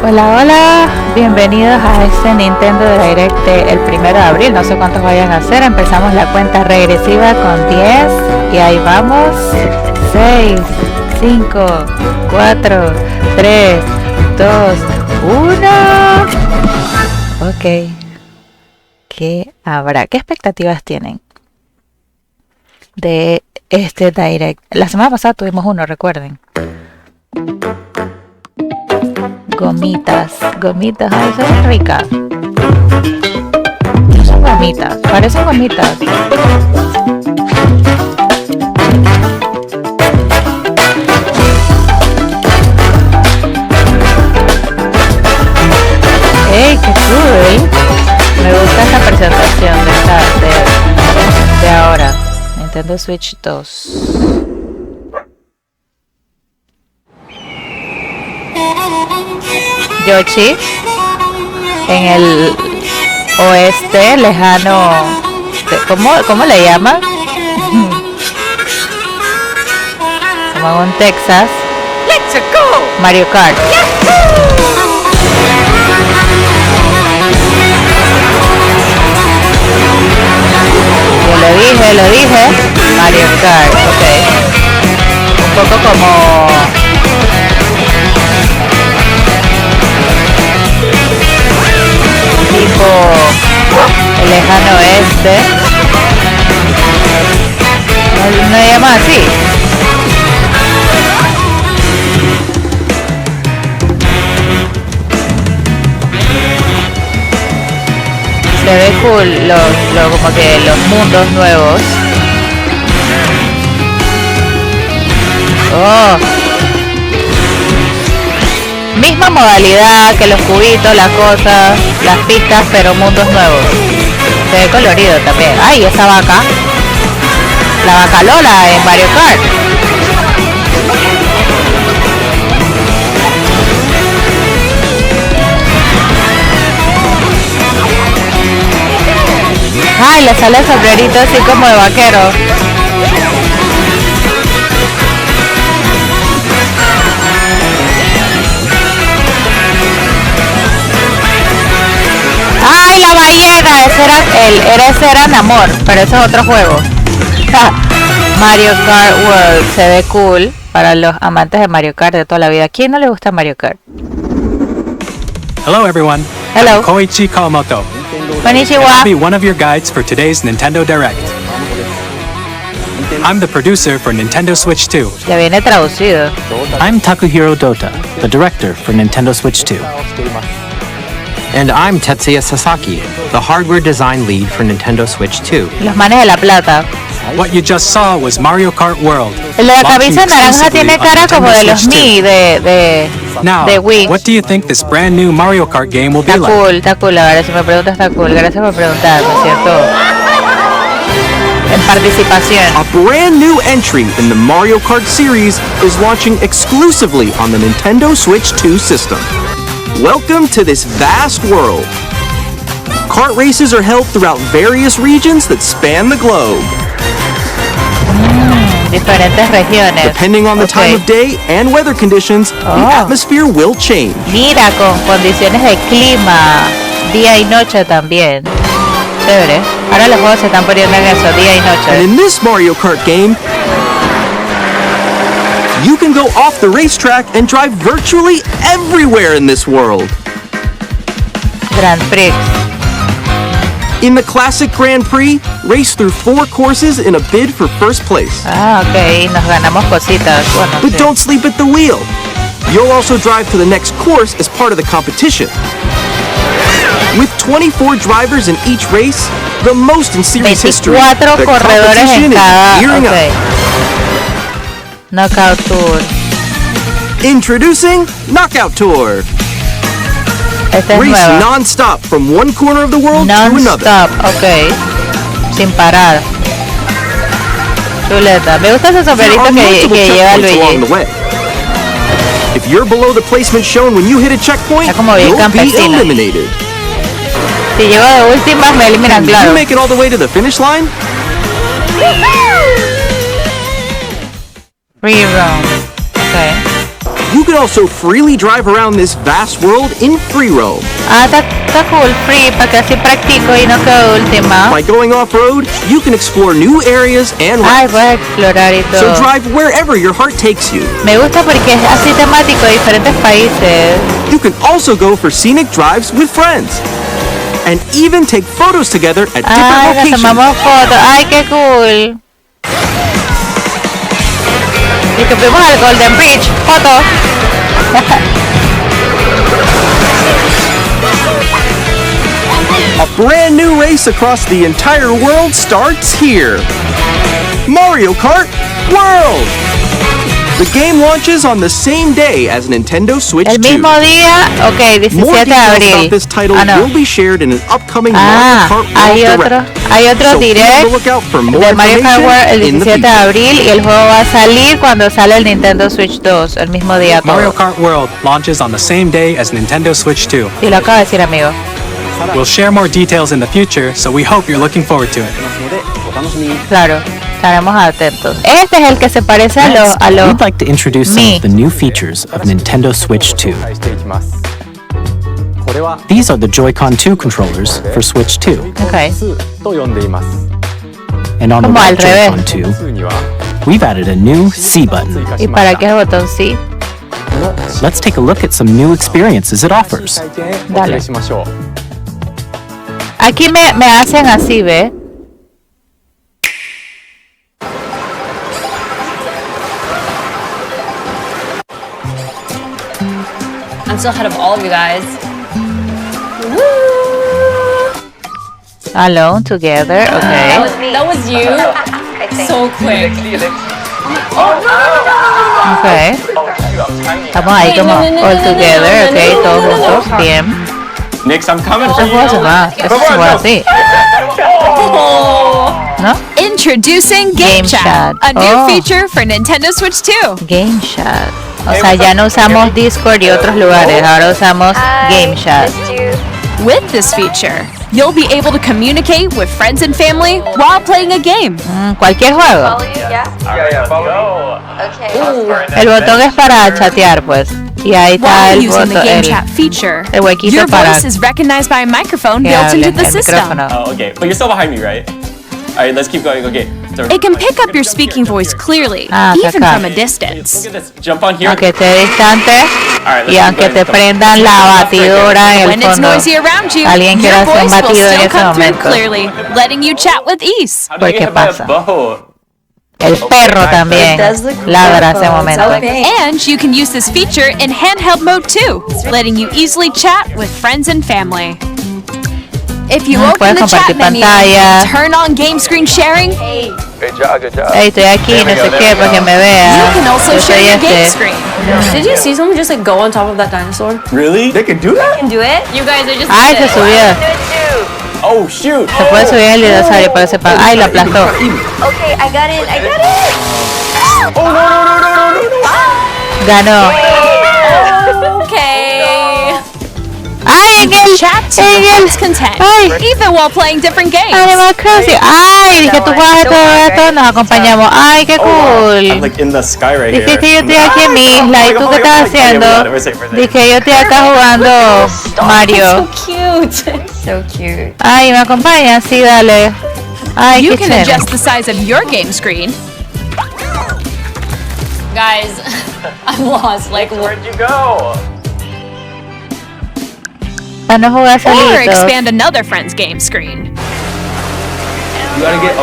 Hola, hola, bienvenidos a este Nintendo Direct del 1 de abril, no sé cuántos vayan a ser. Empezamos la cuenta regresiva con 10 y ahí vamos. 6, 5, 4, 3, 2, 1. Ok, ¿qué habrá? ¿Qué expectativas tienen de este Direct? La semana pasada tuvimos uno, recuerden. Gomitas, ay, son ricas. No son gomitas, parecen gomitas. ¡Ey, qué cool! Me gusta esta presentación de ahora. Nintendo Switch 2. Yoshi en el oeste lejano, ¿cómo le llaman? Como en un Texas. Let's go. Mario Kart. Yo lo dije. Mario Kart, ok. Un poco como tipo el lejano oeste. No se llama así. Se ve cool como que los mundos nuevos. Oh, misma modalidad que los cubitos, las cosas, las pistas, pero mundos nuevos. Se ve colorido también. ¡Ay, esa vaca! La vaca Lola en Mario Kart. ¡Ay, le sale el sombrerito así como de vaquero! ¡Ay, la ballena! Ese era Namor, pero ese es otro juego. Mario Kart World se ve cool para los amantes de Mario Kart de toda la vida. ¿Quién no le gusta Mario Kart? Hello everyone. Hello. I'm Koichi Kawamoto. Konnichiwa. I'll be one of your guides for today's Nintendo Direct. I'm the producer for Nintendo Switch 2. Ya viene traducido. I'm Takuhiro Dota, the director for Nintendo Switch 2. And I'm Tetsuya Sasaki, the hardware design lead for Nintendo Switch 2. Los manes de la plata. What you just saw was Mario Kart World. El de la camisa naranja tiene cara como de los Mi Now, de Wii. what do you think this brand new Mario Kart game will be like? Está cool, la verdad, si me preguntas está cool. Gracias por preguntar, ¿no es cierto? En participación. A brand new entry in the Mario Kart series is launching exclusively on the Nintendo Switch 2 system. Welcome to this vast world. Kart races are held throughout various regions that span the globe. Diferentes regiones. Depending on the time of day and weather conditions, the atmosphere will change. Mira, con condiciones de clima, día y noche también. Chévere. Ahora los juegos se están poniendo en eso, día y noche. And in this Mario Kart game, you can go off the racetrack and drive virtually everywhere in this world. Grand Prix. In the classic Grand Prix, race through 4 courses in a bid for first place. Ah, ok, nos ganamos cositas. Bueno, But sí. don't sleep at the wheel. You'll also drive to the next course as part of the competition. With 24 drivers in each race, the most in series history, 24 the corredores competition en cada. is gearing Okay. up. Knockout Tour. Introducing Knockout Tour. Esta es Race nueva. non-stop from one corner of the world to another. Non-stop, ok. Sin parar. Chuleta. Me gusta ese There sombrerito are multiple que lleva checkpoints along the Luigi. way. If you're below the placement shown when you hit a checkpoint, Está como bien you'll be campesino. eliminated. Si llego de últimas me eliminan, Did you claro. make it all the way to the finish line? Rerun. Ok. You can also freely drive around this vast world in free roam. Está cool, free, para que así practico y no quedo última. By going off-road, you can explore new areas and Ay, routes. voy a explorar y So todo. drive wherever your heart takes you. Me gusta porque es así temático de diferentes países. You can also go for scenic drives with friends. And even take photos together at different Ay, nos locations. tomamos fotos. Ay, qué cool. Y que fuimos al Golden Bridge. Fotos. A brand new race across the entire world starts here. Mario Kart World! The game launches on the same day as Nintendo Switch 2. El mismo día, ok, 17 More de details abril. about this title Ah, no. will be shared in an upcoming Mario Kart World Direct. Hay otro So be on the direct lookout for more de Mario Kart World el information in the 17 de future. abril y el juego va a salir cuando sale el Nintendo Switch 2, el mismo día todo. Mario Kart World launches on the same day as Nintendo Switch 2. Y lo acabo de decir, amigo. We'll share more details in the future, so we hope you're looking forward to it. Claro, estaremos atentos. Este es el que se parece a los We'd like to introduce some Me. of the new features of Nintendo Switch 2. These are the Joy-Con 2 controllers for Switch 2. Okay. And on the Como al right revés. Joy-Con 2, we've added a new C button. ¿Y para qué el botón sí? Let's take a look at some new experiences it offers. Dale. Aquí me hacen así, ¿ve? I'm still ahead of all of you guys. Alone, together, okay. That was you. So quick. Okay. Estamos ahí como all together, okay, todos juntos, bien. Nix, I'm coming Eso for se you. va, eso se va así, ¿no? Introducing Game Game Chat, Chat. a new Oh. feature for Nintendo Switch 2. Game Chat. O sea, ya no usamos Discord y otros lugares, ahora usamos Game Chat. With this feature, you'll be able to communicate with friends and family while playing a game. Cualquier juego. El botón es para chatear, pues. Y ahí está While el using the botón, Game Chat feature, el huequito your para voice is recognized by a microphone que built hable, into the el system. micrófono. Oh, okay. But you're still behind me, right? Alright, let's keep going. Okay. So It can pick up your speaking voice clearly, Ah, even acá. from a distance. look at this. Jump on here. Aunque esté distante Alright, let's y keep aunque going. te Come on. prendan la batidora en el When it's fondo. noisy around you, Alguien quiere your hacer un voice will batido en still ese come through momento. clearly, letting you chat with ease. How do you ¿Qué get by a pasa? bow? El perro también ladra ese momento. And you can use this feature in handheld mode too, letting you easily chat with friends and family. If you open puedes the chat compartir menu, pantalla. turn on game screen sharing, Hey, estoy aquí, no sé qué, para que me vea. you can also Yo share soy your game este. screen. Did you see someone just like go on top of that dinosaur? Really? They can do that? Can do it? You guys are just. Ay, se subió. Oh shoot! Se puede subir el dinosaurio, pero se paga. Ay, lo aplastó. Okay, I got it. Ganó. Okay. Ay, en el Chat to en your el heart's content, Ay. even while playing different games. Animal Crossing. Ay, dije tú juegas todo esto, nos acompañamos. Ay, qué I'm cool. like in the sky right here. Dije que yo estoy aquí en mi isla y tú qué estás haciendo. Dije yo estoy acá jugando Mario. Cute. So cute. Ay, ¿me acompañan? Sí, dale. Ay, You qué can chévere. adjust the size of your game screen. Guys, I'm lost. Like, Where'd you go? Para no jugar Or solito. expand another friend's game screen. You gotta get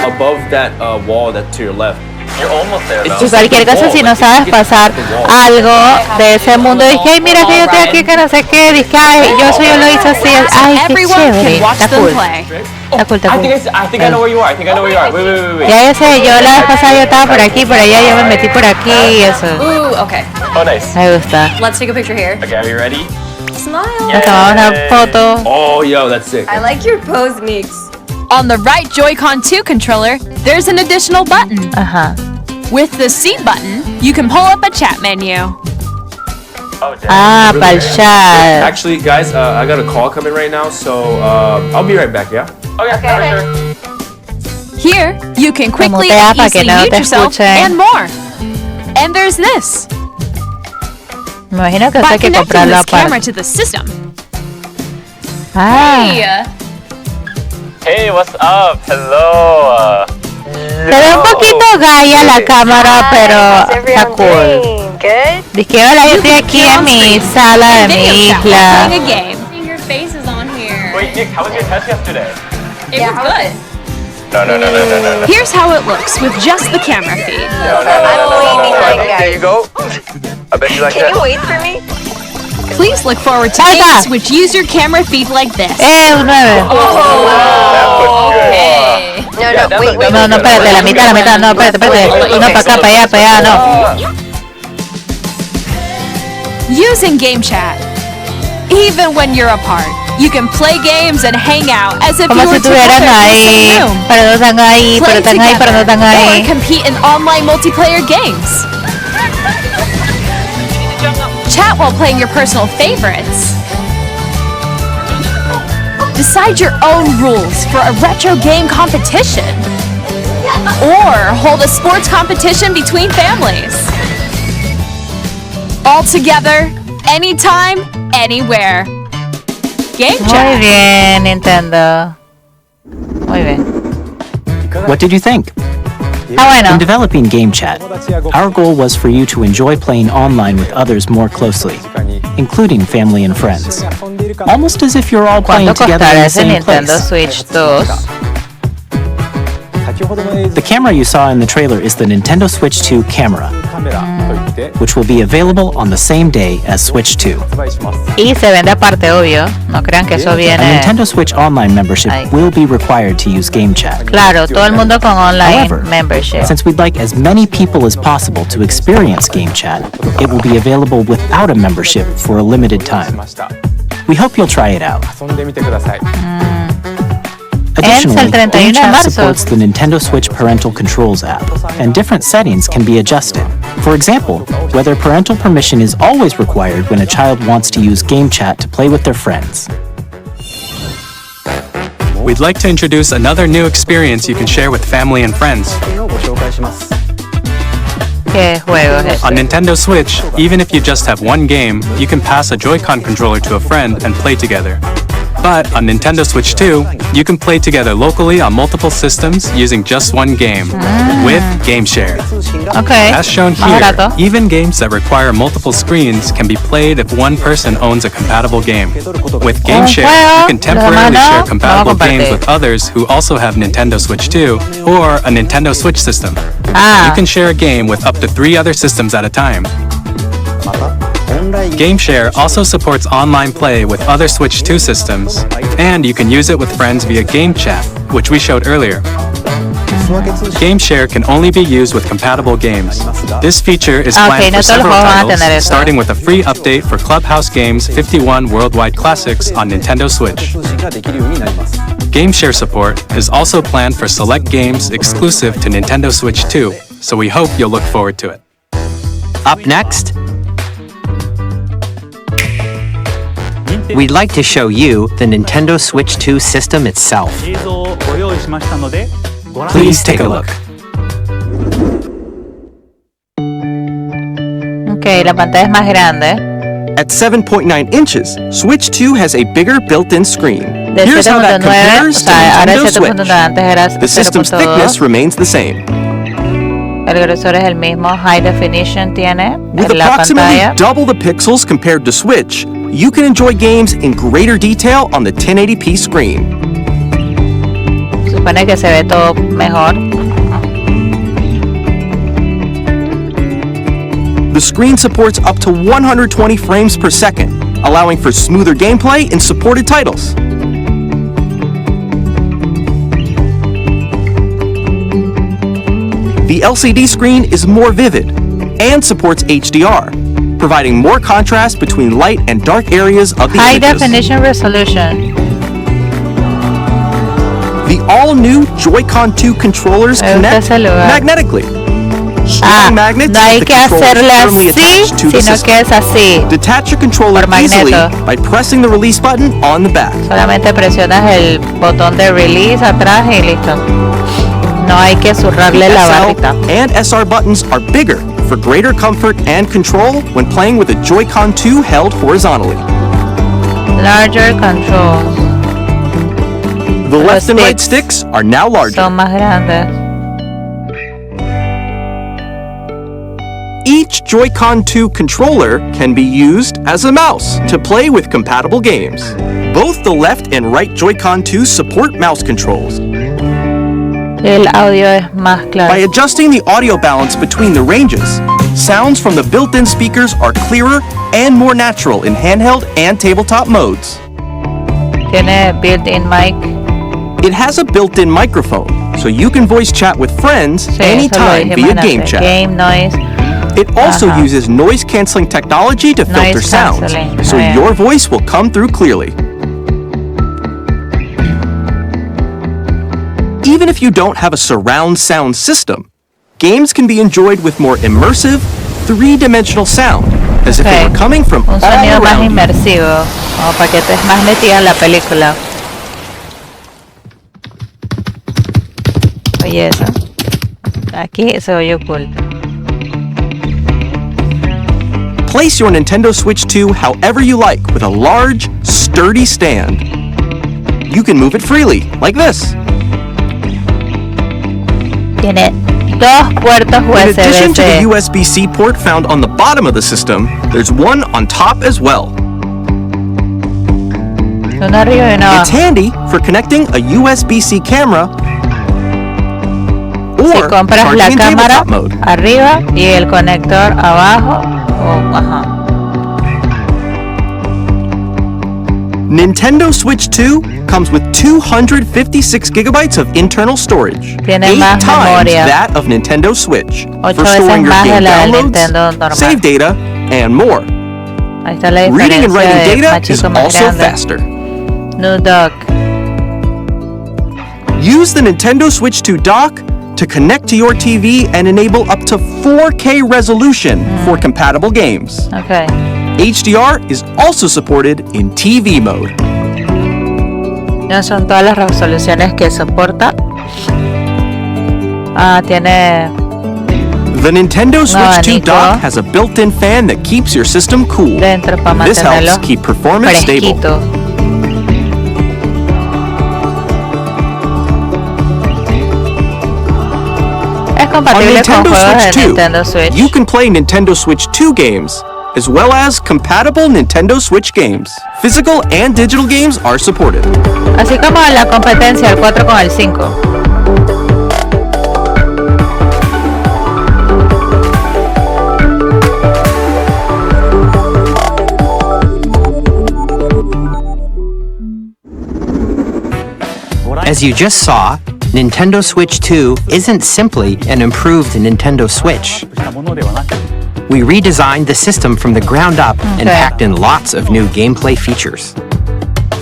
above that wall that's to your left. You're almost there though. Y cualquier cosa, si no sabes pasar algo de ese mundo, dije, ay, mira que yo estoy aquí, que no sé qué, dije, ay, yo lo hice así, ay, qué Everyone chévere, can watch está them cool, play. está cool, está I think cool. I think I know where you are. I think I know where you are. Wait. Ya yo sé, yo la vez pasada yo estaba por aquí, por allá, yo me metí por aquí, eso, ooh, okay. Oh, nice. me gusta. Let's take a picture here. Okay, are you ready? Smile. Nos tomamos una foto. Oh, yo, that's sick. I like your pose, Mix. On the right Joy-Con 2 controller, there's an additional button. Ajá. With the C button, you can pull up a chat menu. Oh, damn. Ah, para el chat. Actually, guys, I got a call coming right now, so I'll be right back, yeah? Okay, sure. Here, you can quickly Mutea and para que easily no mute te yourself escuchen. and more. And there's this. Me imagino que eso by hay que connecting comprarlo this camera aparte. to the system. Hey. Hey, what's up? Hello. Se ve un poquito gaya la cámara, pero está cool. Good? Dice que hola, yo estoy aquí en mi sala de mi Video chat while playing isla. a game. Your face is on here. Wait, Nick, how was your test yesterday? It was good. No. Here's how it looks with just the camera feed. I'm way behind, There guys. you go. I bet you like Can you that. wait for me? Please look forward to Ahí está. games which use your camera feed like this. Un 9. That was good. Hey. No, wait. No, espérate, la mitad, no, espérate. No, para acá, para allá, no. Using Game Chat. Even when you're apart, you can play games and hang out as if Como you si were estuvieran together in the ahí, same room. pero no están ahí, pero Play están ahí, pero no están together or ahí. compete in online multiplayer games. Chat while playing your personal favorites. Decide your own rules for a retro game competition. Or hold a sports competition between families. All together, anytime, anywhere. Game Muy Chat. bien, Nintendo. Muy bien. What did you think? Ah, In bueno. developing Game Chat, our goal was for you to enjoy playing online with others more closely, including family and friends. Almost as if you're all playing ¿Cuánto together in costará the ese same Nintendo place. Switch 2? The camera you saw in the trailer is the Nintendo Switch 2 camera, which will be available on the same day as Switch 2. Y se vende aparte, obvio. No crean que eso A viene... Nintendo Switch Online membership Ahí. will be required to use Game Chat. Claro, todo el mundo con online However, membership. since we'd like as many people as possible to experience Game Chat, it will be available without a membership for a limited time. We hope you'll try it out. Additionally, el 31 de Game Chat marzo. supports the Nintendo Switch Parental Controls app, and different settings can be adjusted. For example, whether parental permission is always required when a child wants to use Game Chat to play with their friends. We'd like to introduce another new experience you can share with family and friends. ¿Qué juego es On ese? Nintendo Switch, even if you just have one game, you can pass a Joy-Con controller to a friend and play together. But on Nintendo Switch 2, you can play together locally on multiple systems using just one game, with Game Share. Ok. As shown Más here, barato. even games that require multiple screens can be played if one person owns a compatible game. With Game Un Share, juego, you can temporarily lo demás no, share lo compatible vamos a games compartir. with others who also have Nintendo Switch 2 or a Nintendo Switch system. Ah. You can share a game with up to 3 other systems at a time. GameShare also supports online play with other Switch 2 systems, and you can use it with friends via Game Chat, which we showed earlier. GameShare can only be used with compatible games. This feature is planned Okay, no for todos los several juegos van a titles, tener eso. starting with a free update for Clubhouse Games 51 Worldwide Classics on Nintendo Switch. GameShare support is also planned for select games exclusive to Nintendo Switch 2, so we hope you'll look forward to it. Up next, we'd like to show you the Nintendo Switch 2 system itself. Please take a look. Ok, la pantalla es más grande. At 7.9 inches, Switch 2 has a bigger built-in screen. De Here's how that 7.9, o compares to sea, ahora es Nintendo 7.9, Switch. antes era The system's thickness 0.2. remains the same. El grosor es el mismo, high definition tiene With en la approximately pantalla. double the pixels compared to Switch, you can enjoy games in greater detail on the 1080p screen. Supone que se ve todo mejor. The screen supports up to 120 frames per second, allowing for smoother gameplay in supported titles. The LCD screen is more vivid and supports HDR, providing more contrast between light and dark areas of the High images. definition resolution. The all-new Joy-Con 2 controllers Me gusta connect ese lugar. magnetically. Ah, Strong magnets no hay keep the que controller hacerle firmly así, attached to the sino system. que es así. Detach your controller Por easily magneto. by pressing the release button on the back. Solamente presionas el botón de release atrás y listo. No hay que zurrarle la SL barrita. and SR buttons are bigger for greater comfort and control when playing with a Joy-Con 2 held horizontally. Larger controls. The left and right sticks are now larger. Son más grandes. Each Joy-Con 2 controller can be used as a mouse to play with compatible games. Both the left and right Joy-Con 2 support mouse controls. El audio es más claro. By adjusting the audio balance between the ranges, sounds from the built-in speakers are clearer and more natural in handheld and tabletop modes. Tiene built-in mic. It has a built-in microphone, so you can voice chat with friends Sí, anytime eso lo via dijimos game antes. chat. Game noise. It also Ajá. uses noise-canceling technology to filter Noise sounds, canceling, so yeah. your voice will come through clearly. Even if you don't have a surround sound system, games can be enjoyed with more immersive, three-dimensional sound, as if they were coming from Un all sonido más around you. inmersivo, como para que estés más metida en la película. Oye, eso. Aquí se oye cool. Place your Nintendo Switch 2 however you like with a large, sturdy stand. You can move it freely, like this. Tiene dos puertos In addition to the USB-C. USB-C port found on the bottom of the system, there's one on top as well. Uno arriba y uno It's abajo. handy for connecting a USB-C camera Si or compras la charging in cámara tabletop mode. arriba y el conector abajo, ajá. Nintendo Switch 2 comes with 256 gigabytes of internal storage, Tiene 8 más times memoria. that of Nintendo Switch, Ocho for veces storing your más de game la del Nintendo downloads, normal. save data, and more. Ahí está la Reading and diferencia writing de más data is chico, más also grande. faster. New dock. Use the Nintendo Switch 2 dock to connect to your TV and enable up to 4K resolution for compatible games. Okay. HDR is also supported in TV mode. No son todas las resoluciones que soporta. Tiene The Nintendo Switch 2 abanico. dock has a built-in fan that keeps your system cool. dentro para This mantenerlo helps keep performance stable. fresquito. Es On compatible con Nintendo juegos Switch de 2, Nintendo Switch. you can play Nintendo Switch 2 games, as well as compatible Nintendo Switch games. Physical and digital games are supported. Así como la competencia el 4 con el 5. As you just saw, Nintendo Switch 2 isn't simply an improved Nintendo Switch. We redesigned the system from the ground up and packed in lots of new gameplay features.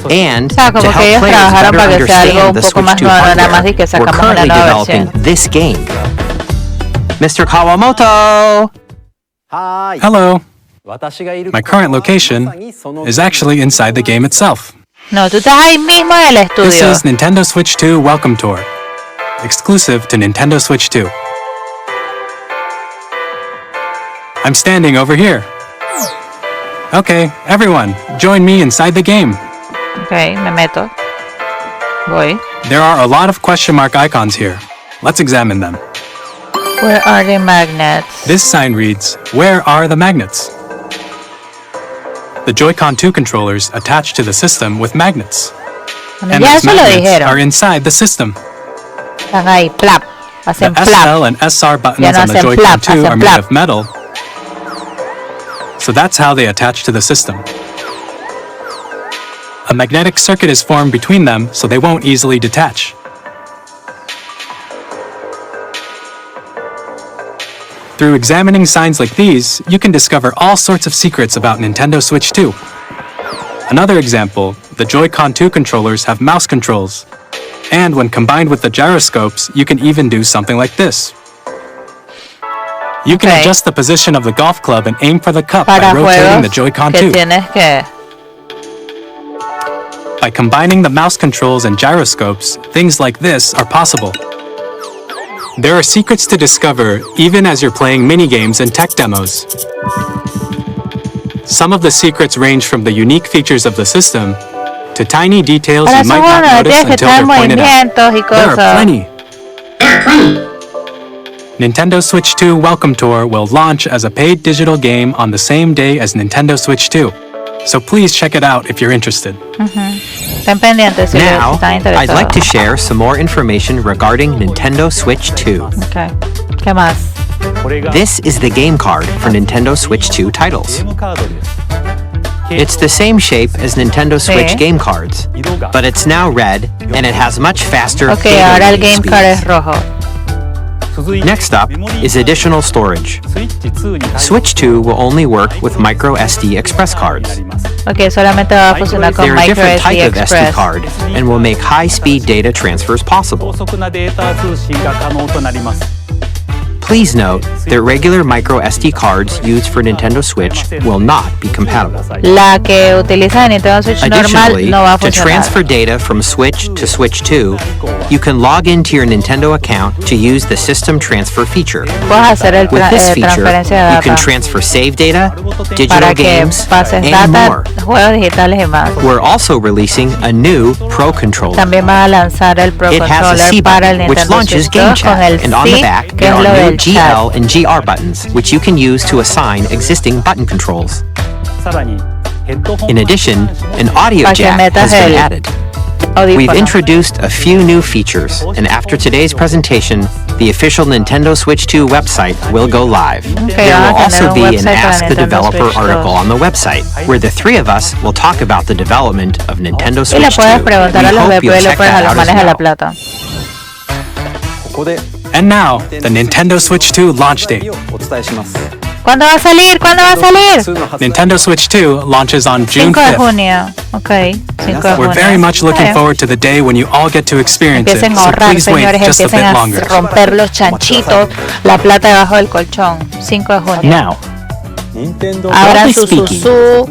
And sea, como to que help ellos players trabajaron better para que sea algo understand un the poco Switch más 2 nuevo, nada más hardware, y que we're sacamos una currently nueva developing versión. this game. Mr. Kawamoto! Hello. My current location is actually inside the game itself. No, tú estás ahí mismo en el This estudio. is Nintendo Switch 2 Welcome Tour, exclusive to Nintendo Switch 2. I'm standing over here. Okay, everyone, join me inside the game. Ok, me meto. Voy. There are a lot of question mark icons here. Let's examine them. Where are the magnets? This sign reads, "Where are the magnets?" The Joy-Con 2 controllers attach to the system with magnets. Bueno, And ya those eso lo magnets are dijeron. inside the system. Están ahí, plap. The Hacen SL plap. and SR buttons Ya no on the hacen Joy-Con flap, 2 hacen are made flap. of metal. So that's how they attach to the system. A magnetic circuit is formed between them so they won't easily detach. Through examining signs like these, you can discover all sorts of secrets about Nintendo Switch 2. Another example, the Joy-Con 2 controllers have mouse controls. And when combined with the gyroscopes, you can even do something like this. You can Okay. adjust the position of the golf club and aim for the cup by Para rotating the juegos Joy-Con que 2. tienes que... By combining the mouse controls and gyroscopes, things like this are possible. There are secrets to discover even as you're playing minigames and tech demos. Some of the secrets range from the unique features of the system to tiny details you might not notice until they're pointed out. There are plenty. Nintendo Switch 2 Welcome Tour will launch as a paid digital game on the same day as Nintendo Switch 2. So please check it out if you're interested. Estén pendientes si Now, están I'd like to interesados. share some more information regarding Nintendo Switch 2. Okay. ¿Qué más? This is the game card for Nintendo Switch 2 titles. It's the same shape as Nintendo Switch Sí. game cards, but it's now red and it has much faster Ok, data ahora el reading game card es speeds. rojo. Next up is additional storage. Switch 2 will only work with micro SD express cards. Ok, solamente va a funcionar con They're a micro different SD type of SD Express. card and will make high-speed data transfers possible. Please note that regular micro SD cards used for Nintendo Switch will not be compatible. La que utiliza de Nintendo Switch normal Additionally, no va a to funcionar. transfer data from Switch to Switch 2, you can log into your Nintendo account to use the System Transfer feature. Puedes hacer el With this feature, transferencia de you can data transfer save data, digital para que games, pases and data, more. juegos digitales y más. We're also releasing a new Pro Controller. También va a lanzar el Pro It has a Controller C para el button, which Nintendo launches Switch Game 2 con el Chat, and on the C, back que there es lo are new del chat. GL and GR buttons, which you can use to assign existing button controls. In addition, an audio Para que jack metas has been el added. We've audífono. introduced a few new features, and after today's presentation, the official Nintendo Switch 2 website will go live. There vamos will a also tener un be an website para Ask the Nintendo Developer Switch 2. article on the website, where the three of us will talk about the development of Nintendo Y le Switch 2. puedes preguntar a We los hope you'll check developers, a that los out as manes de la well. plata. And now, the Nintendo Switch 2 launch date. ¿Cuándo va a salir? ¿Cuándo va a salir? Nintendo Switch 2 launches on June 5 de 5th. junio. Ok, 5 de junio. We're very much looking Okay. forward to the day when you all get to experience it, Empiecen a so ahorrar, please wait señores, just a empiecen bit a longer. romper los chanchitos, la plata debajo del colchón. 5 de junio. Now, Abran broadly su speaking, susú.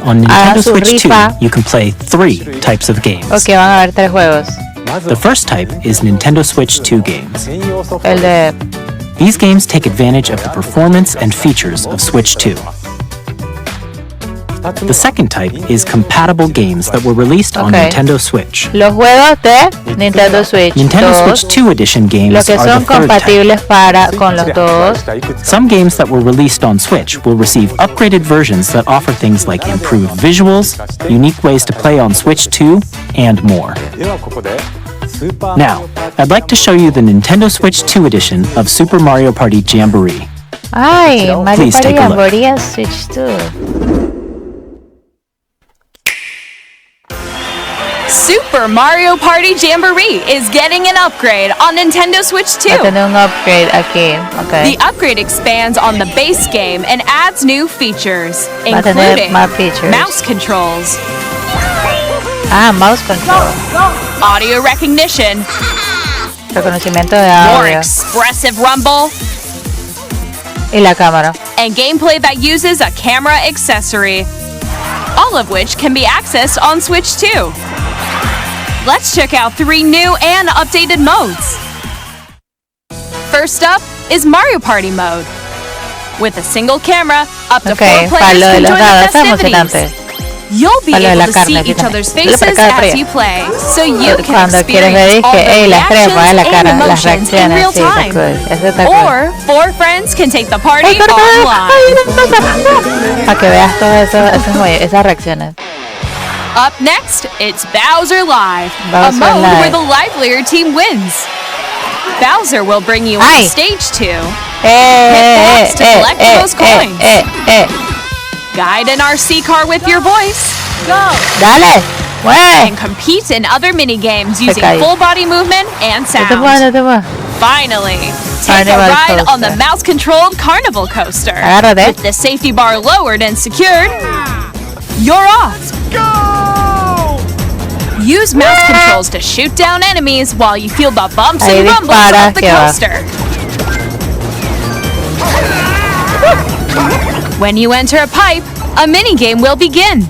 on Hagan Nintendo su Switch 2, rifa. you can play 3 types of games. Ok, van a haber 3 juegos. The first type is Nintendo Switch 2 games. El de... These games take advantage of the performance and features of Switch 2. The second type is compatible games that were released on Okay. Nintendo Switch. Los juegos de Nintendo Switch Nintendo 2, Switch 2 Edition los games que are the son third type. compatibles para con los dos. Some games that were released on Switch will receive upgraded versions that offer things like improved visuals, unique ways to play on Switch 2, and more. Now, I'd like to show you the Nintendo Switch 2 edition of Super Mario Party Jamboree. Ay, Mario Please Party take a look. Jamboree en Switch 2. Super Mario Party Jamboree is getting an upgrade on Nintendo Switch 2. Va a tener un upgrade aquí. The Ok. upgrade expands on the base game and adds new features, Va a tener including más features. mouse controls, Ah, mouse control. audio recognition, Reconocimiento de more audio. expressive rumble, Y la cámara. and gameplay that uses a camera accessory, all of which can be accessed on Switch 2. Let's check out 3 new and updated modes. First up is Mario Party mode. With a single camera, up to 4 Ok, para players lo de can los join the dados, es festivities. emocionante. You'll be Para lo de able la to carne, see aquí each también. other's Dale para faces acá, as arriba. you play, so you can Cuando quieres ver, experience all dije, the hey, las reactions cremas, la and cara, las emotions in reacciones, real sí, está time. cool. Eso está cool. Or 4 friends can take the party Ay, pero, online. para que veas todo eso, esas reacciones. Up next, it's Bowser Live, a Bowser mode Live. where the livelier team wins. Bowser will bring you on Ay. stage 2, Eh, to collect those coins. eh. guide an RC car with your voice, Dale, mueve. and compete in other mini-games using caí. full body movement and No te sound. muevas, no te muevas. Finally, take a Carnival ride on the coaster. mouse-controlled carnival coaster. Agárrate. With the safety bar lowered and secured, you're off. Use mouse controls to shoot down enemies while you feel the bumps Ahí and rumbles dispara, of the que va. coaster. When you enter a pipe, a mini game will begin.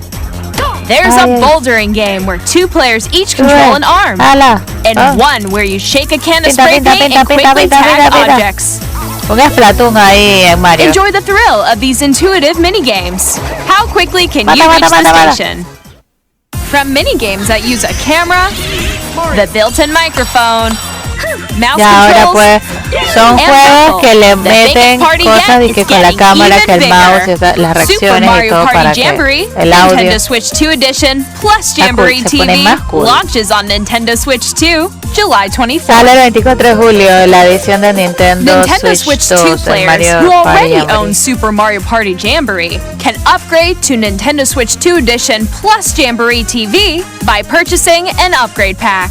There's a bouldering game where 2 players each control an arm, and one where you shake a can of spray paint and quickly tag objects. Un Splatoon ahí en Mario. Enjoy the thrill of these intuitive mini-games. How quickly can you reach the station? From mini-games that use a camera, the built-in microphone, mouse controls, son juegos que le meten cosas y que con la cámara, que el mouse, las reacciones y todo para que el audio. Nintendo Switch 2 Edition plus Jamboree TV launches on Nintendo Switch 2 July 24th. Sale el 24 de julio la edición de Nintendo Switch 2 players who already own Super Mario Party Jamboree can upgrade to Nintendo Switch 2 Edition plus Jamboree TV by purchasing an upgrade pack.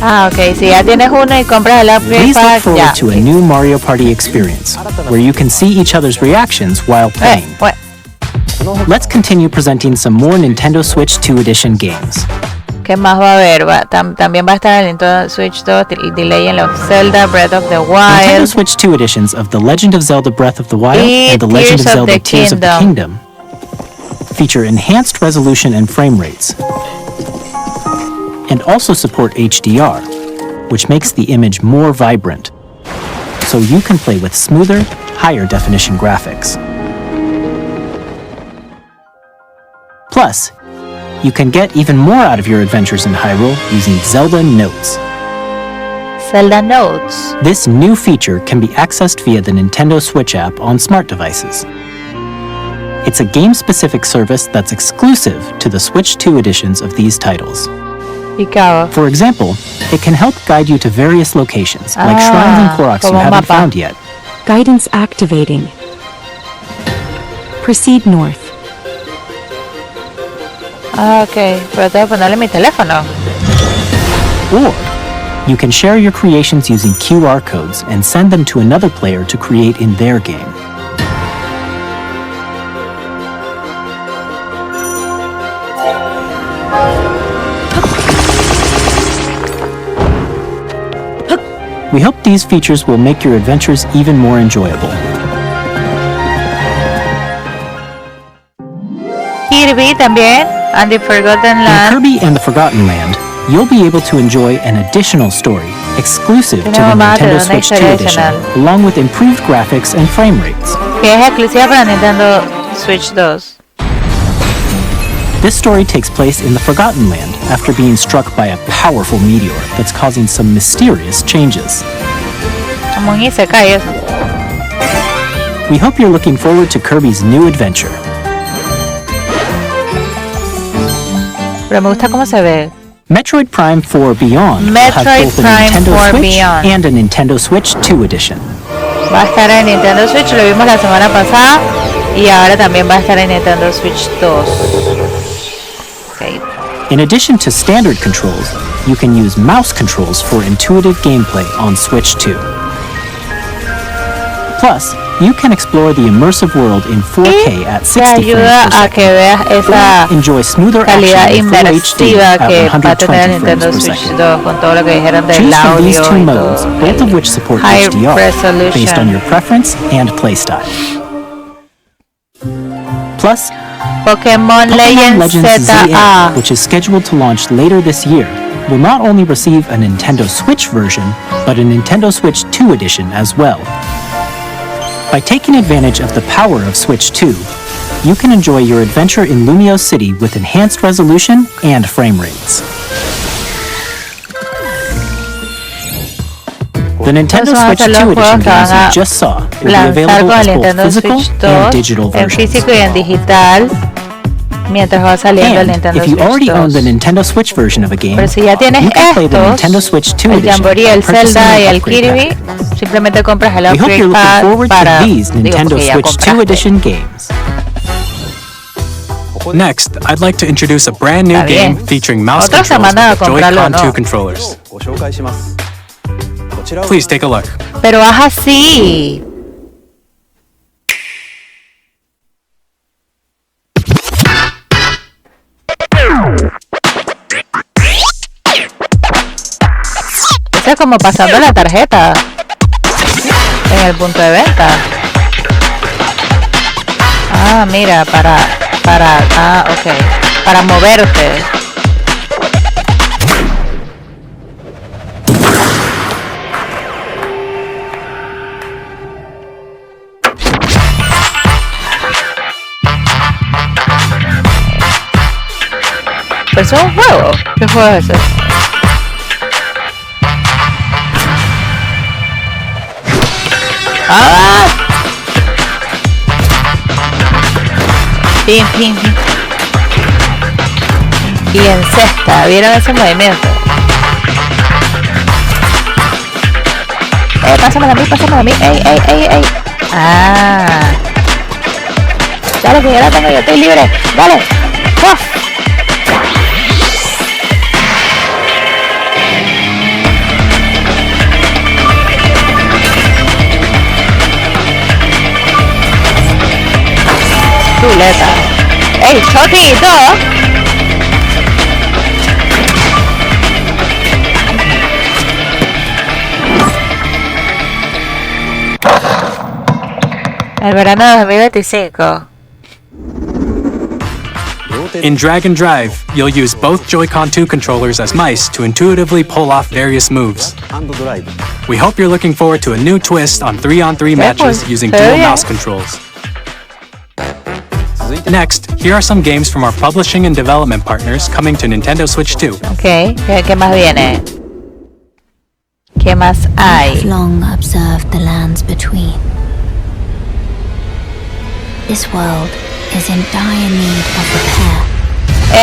Ah, ok. Si ya tienes uno y compras el upgrade Please look pack, forward to a new Mario Party experience, where you can see each other's reactions while playing. Let's continue presenting some more Nintendo Switch 2 Edition games. ¿Qué más va a haber? También va a estar el Nintendo Switch 2, The Legend of Zelda, Breath of the Wild. Nintendo Switch 2 editions of The Legend of Zelda Breath of the Wild and The Legend of Zelda Tears of the Kingdom feature enhanced resolution and frame rates, and also support HDR, which makes the image more vibrant, so you can play with smoother, higher definition graphics. Plus, you can get even more out of your adventures in Hyrule using Zelda Notes. Zelda Notes. This new feature can be accessed via the Nintendo Switch app on smart devices. It's a game-specific service that's exclusive to the Switch 2 editions of these titles. For example, it can help guide you to various locations, like shrines and Koroks you haven't found yet. Guidance activating. Proceed north. Ah, ok. Pero tengo que ponerle mi teléfono. Or, you can share your creations using QR codes and send them to another player to create in their game. We hope these features will make your adventures even more enjoyable. Kirby también, and the Forgotten In Land. Kirby and the Forgotten Land, you'll be able to enjoy an additional story exclusive to the Nintendo Switch 2 edition, along with improved graphics and frame rates. Que es exclusiva para Nintendo Switch 2. This story takes place in the Forgotten Land after being struck by a powerful meteor that's causing some mysterious changes. Como un isekai eso. We hope you're looking forward to Kirby's new adventure. Pero me gusta cómo se ve. Metroid Prime 4 Beyond will have both a Nintendo Switch and a Nintendo Switch 2 edition. Va a estar en Nintendo Switch, lo vimos la semana pasada, y ahora también va a estar en Nintendo Switch 2. Okay. In addition to standard controls, you can use mouse controls for intuitive gameplay on Switch 2. Plus, you can explore the immersive world in 4K at 60 frames per a que veas esa enjoy smoother calidad action in Full HD inmersiva at que va a tener 120 frames Nintendo per Switch second. 2 con todo lo que dijeron del Choose from these audio two y modes, todo. both of which support High HDR, resolution. based on your preference and playstyle. Plus, Pokémon Legends ZA, which is scheduled to launch later this year, will not only receive a Nintendo Switch version, but a Nintendo Switch 2 edition as well. By taking advantage of the power of Switch 2, you can enjoy your adventure in Lumio City with enhanced resolution and frame rates. The Nintendo Switch 2 edition games you just saw will be available as both physical and digital en versions. físico y en digital, mientras va saliendo el And Nintendo if you Switch already 2. own the Nintendo Switch version of a game, Pero si ya tienes you can play the estos, Nintendo Switch 2 el edition Jamboree, by el purchasing Zelda y an el upgrade Kirby, pack. simplemente compras el We hope upgrade you're looking pack forward para, to these Nintendo porque ya Switch 2 compraste. edition games. Next, I'd like to introduce a brand new Está bien. game featuring mouse Otros se controls mandan a with comprarlo, Joy-Con ¿no? 2 controllers. Please take a look. Pero haz así. Esto es como pasando la tarjeta en el punto de venta. Ah, mira, ok. para moverte. Pero eso es un juego. ¿Qué juego es ese? ¡Ah! Pim, pim, pim. Y en cesta, ¿vieron ese movimiento? Pásamela a mí, ey. Ah. Dale, que ya la tengo, yo estoy libre. Dale. ¡Oh! Chuleta. ¡Ey, chotito! El verano de 2025. In Drag and Drive, you'll use both Joy-Con 2 controllers as mice to intuitively pull off various moves. We hope you're looking forward to a new twist on 3-on-3 matches using dual mouse controls. Next, here are some games from our publishing and development partners coming to Nintendo Switch 2. Okay, ¿qué más viene? ¿Qué más hay? I've long observed the lands between. This world is in dire need of repair.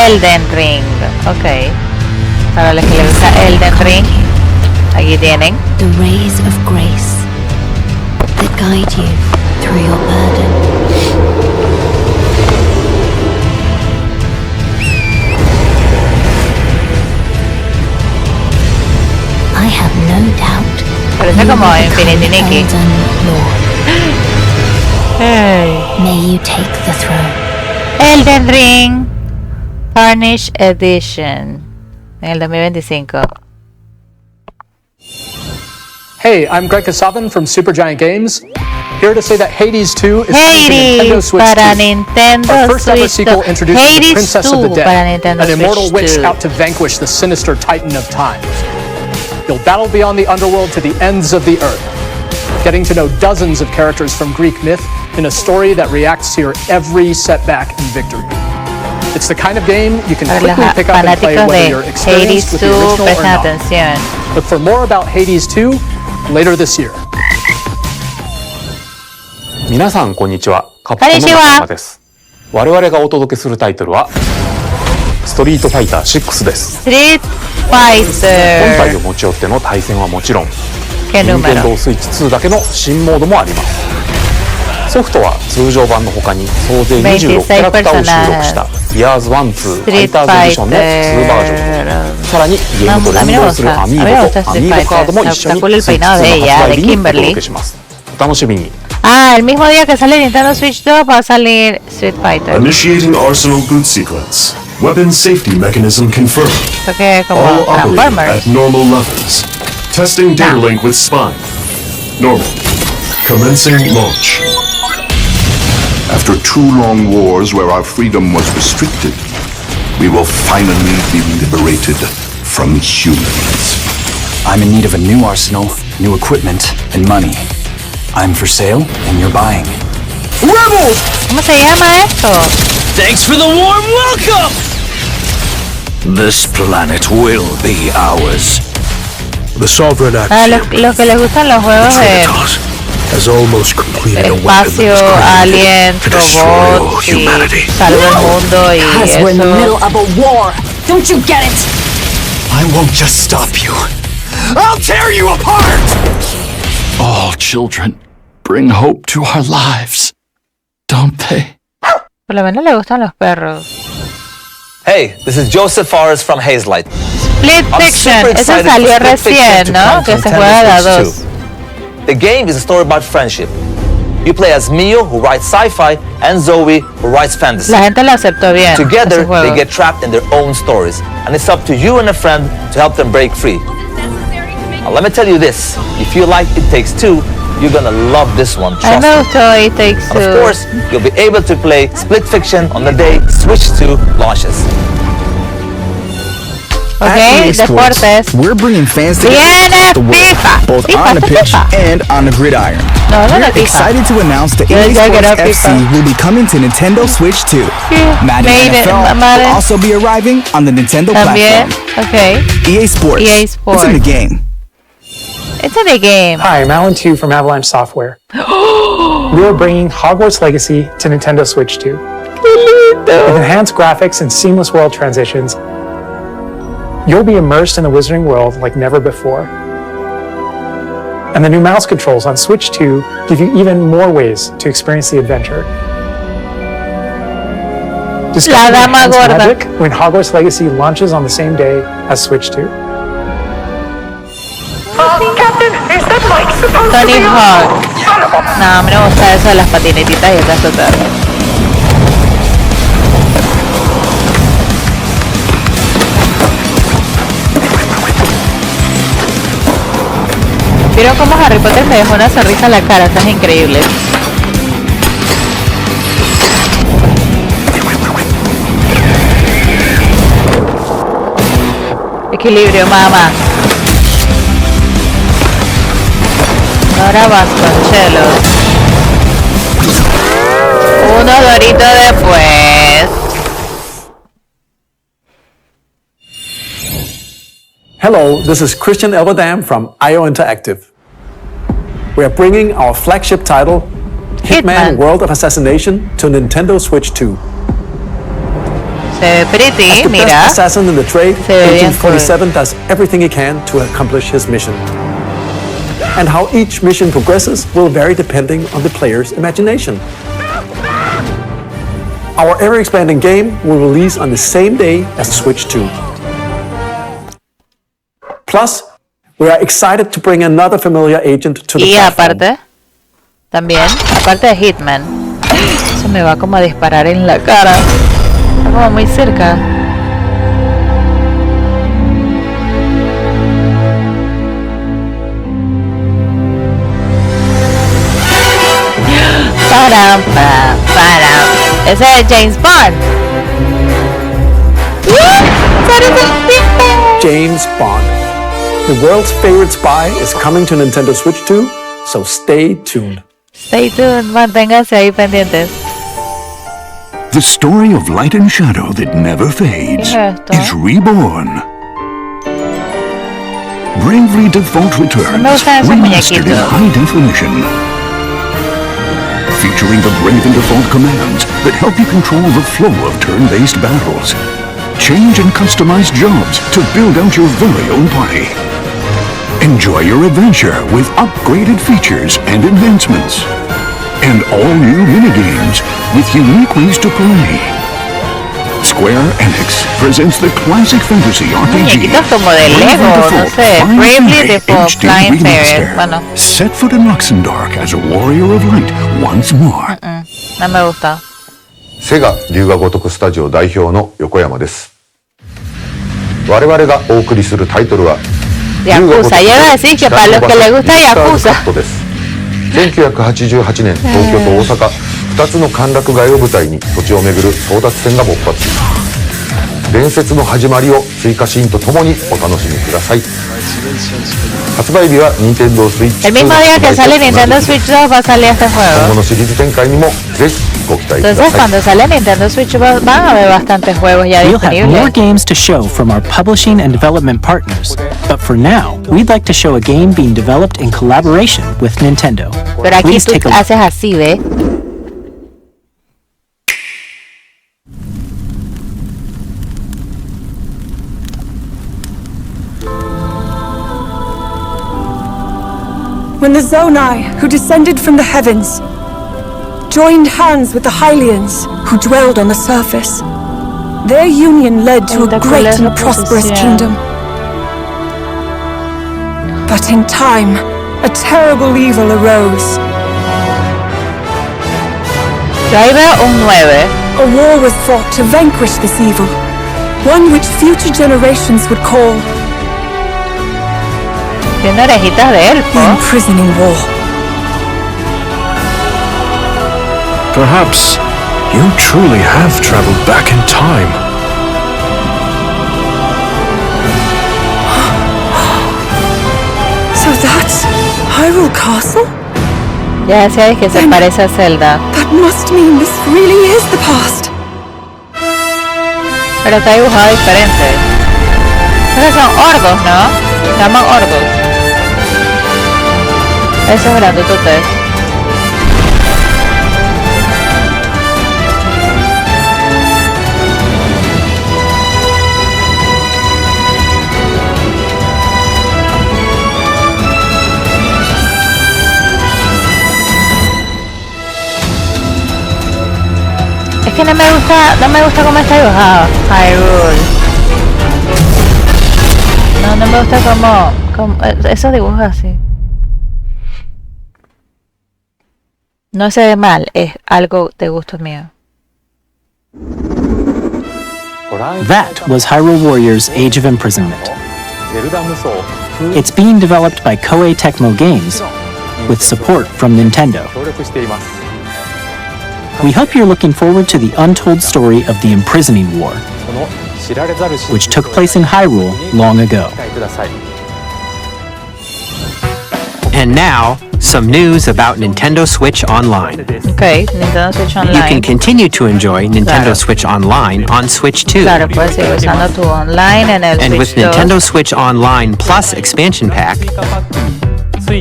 Elden Ring, ok. Para los que les gusta Elden Ring, aquí tienen. The rays of grace that guide you through your burden. I have no doubt. Parece como Infinity Nikki. Hey. May you take the throne. Elden Ring Carnage Edition en el 2025. Hey, I'm Greg Kasavin from Supergiant Games. Here to say that Hades 2 is coming to Nintendo Switch 2. Para Nintendo Our first ever Switch sequel 2. introduces Hades the Princess 2 of the para Dead, Nintendo an immortal Switch witch 2. out to vanquish the sinister Titan of Time. You'll battle beyond the underworld to the ends of the earth, getting to know dozens of characters from Greek myth in a story that reacts to your every setback and victory. It's the kind of game you can quickly pick up and play whether you're experienced with the original or not. Look for more about Hades 2 later this year. 皆さんこんにちは。カプコンの中山です。我々がお届けするタイトルはストリートファイター6です。ストリートファイター。本体を持ち寄っての対戦はもちろん、任天堂スイッチ2だけの新モードもあります。ソフトは通常版の他に総勢26キャラクターを収録したYears 1、2、ファイターズエディションの2バージョンと、さらにゲームと連動するアミーボとアミーボカードも一緒にスイッチ2の発売日にお届けします。お楽しみに。Ah, el mismo día que sale Nintendo Switch 2 va a salir Street Fighter. Initiating Arsenal boot sequence. Weapon safety mechanism confirmed. Okay, como all operating Transformers. at normal levels. Testing data link with spine. Normal. Commencing launch. After 2 long wars where our freedom was restricted, we will finally be liberated from humans. I'm in need of a new arsenal, new equipment, and money. I'm for sale, and you're buying. ¡Rebels! ¿Cómo se llama esto? Thanks for the warm welcome! This planet will be ours. The sovereign Los que les gustan los juegos de has almost completed a espacio, aliens, robots y salvo el mundo y Because we're in the middle of a war. Don't you get it? I won't just stop you. I'll tear you apart! All children bring hope to our lives, don't they? Por lo menos le gustan los perros. Hey, this is Joseph Forrest from Hazelight. Split Fiction, ese salió recién, ¿no? Que se juega de a dos. The game is a story about friendship. You play as Mio, who writes sci-fi, and Zoe, who writes fantasy. La gente lo aceptó bien. Together, they get trapped in their own stories, and it's up to you and a friend to help them break free. Now, let me tell you this: if you like It Takes Two, You're gonna love this one. A mí Trust me me. gustó It Takes And of Two. course, you'll be able to play Split Fiction on the day Switch 2 launches. At Ok, EA Sports, deportes. we're bringing fans together Viene across the world, FIFA. both FIFA, on the pitch FIFA. and on the gridiron. No, no, We're FIFA. excited to announce that Yo EA ya que Sports era FC FIFA. will be coming to Nintendo Switch 2. Madden Made it, NFL Madden. will also be arriving on the Nintendo También. platform. Ok. EA Sports. EA Sports. It's in the game. It's in the game. Hi, I'm Alan Tu from Avalanche Software. We are bringing Hogwarts Legacy to Nintendo Switch 2. With enhanced graphics and seamless world transitions, you'll be immersed in the Wizarding world like never before. And the new mouse controls on Switch 2 give you even more ways to experience the adventure. Discover La Dama enhanced Gorda. magic when Hogwarts Legacy launches on the same day as Switch 2. Tony Hawk. No, a mí no me gusta eso de las patinetitas y estas total. ¿Vieron cómo Harry Potter me dejó una sonrisa en la cara? Eso es increíble. Equilibrio, mamá. Ahora Vasconcelos. Uno dorito después. Hello, this is Christian Elverdam from IO Interactive. We are bringing our flagship title, Hitman World of Assassination, to Nintendo Switch 2. Se ve pretty, As the mira. best assassin in the trade, Se ve bien Agent 47 does everything he can to accomplish his mission. And how each mission progresses will vary depending on the player's imagination. Our ever-expanding game will release on the same day as Switch 2. Plus, we are excited to bring another familiar agent to the Y platform. aparte, también, aparte de Hitman, se me va como a disparar en la cara. Está como muy cerca. Para. Ese es James Bond. James Bond. The world's favorite spy is coming to Nintendo Switch 2, so stay tuned. Stay tuned, manténganse ahí pendientes. The story of light and shadow that never fades ¿Qué es esto? is reborn. Bravely Default Returns, Me gustan esos remastered in muñequitos. high definition. Featuring the Brave and Default commands that help you control the flow of turn-based battles. Change and customize jobs to build out your very own party. Enjoy your adventure with upgraded features and advancements. And all new minigames with unique ways to play. Square Enix presents the classic fantasy RPG. Muñequitos como de Lego, no sé. Bravely Default Flying Fairies. Bueno, Set foot in Luxembourg as a warrior of light once more. no me gusta. セガ龍が如くスタジオ代表の横山です。我々がお送りするタイトルは Yakuza. Llega a decir que para los que les gusta Yakuza. 1988年東京と大阪2つの歓楽街を舞台に土地を巡る争奪戦が勃発。伝説の始まりを追加シーンとともにお楽しみください。発売日は Nintendo Switch 2 El mismo día que sale Nintendo Switch 2 va a salir este 今後 juego. のシリーズ展開にもぜひご期待くだ Entonces さい。 cuando sale Nintendo Switch van a haber bastantes juegos ya We'll have more disponibles. games to show from our publishing and development partners. But for now, we'd like to show a game being developed in collaboration with Nintendo. Pero aquí Please tú take a look. haces así, ¿ves? When the Zonai, who descended from the heavens, joined hands with the Hylians, who dwelled on the surface, their union led to a great and prosperous kingdom. But in time, a terrible evil arose. Yo ahí veo un 9. A war was fought to vanquish this evil, one which future generations would call Tiene orejitas de elfo. the imprisoning war. Perhaps you truly have traveled back in time. So that's Hyrule Castle? Ya decía que se parece a Zelda. That must mean this really is the past. Pero está dibujado diferente. Esos son orgos, ¿no? Se llaman orgos. Esos grandototes. Es que no me gusta cómo está dibujado Hyrule. No me gusta como esos dibujos así. No se ve mal, es algo de gusto mío. That was Hyrule Warriors Age of Imprisonment. It's being developed by Koei Tecmo Games with support from Nintendo. We hope you're looking forward to the untold story of the Imprisoning War, which took place in Hyrule long ago. And now, some news about Nintendo Switch Online. Okay, Nintendo Switch Online. You can continue to enjoy Nintendo Switch Online on Switch 2. Claro, puedes seguir usando tu online en el And with Switch 2. Nintendo Switch Online Plus expansion pack,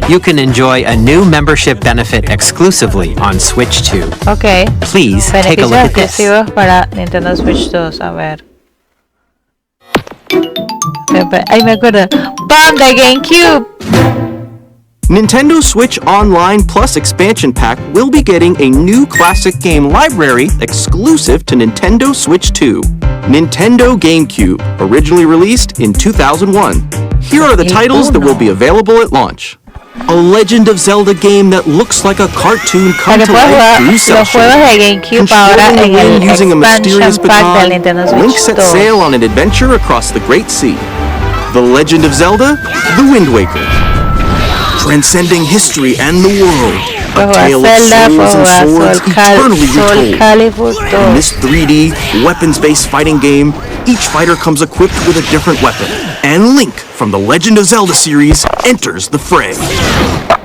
you can enjoy a new membership benefit exclusively on Switch 2. Okay. Please take a look at this. Exclusivos para Nintendo Switch 2, a ver. Ay, me acuerdo. ¡Bam! De GameCube. Nintendo Switch Online Plus expansion pack will be getting a new classic game library exclusive to Nintendo Switch 2. Nintendo GameCube, originally released in 2001. Here are the titles that will be available at launch. A Legend of Zelda game that looks like a cartoon come to life through cell shading. Controlling the wind using a mysterious baton, Link sets sail on an adventure across the Great Sea. The Legend of Zelda, The Wind Waker. Transcending history and the world. A tale of souls and swords eternally retold. In this 3D, weapons-based fighting game, each fighter comes equipped with a different weapon. And Link from the Legend of Zelda series enters the fray.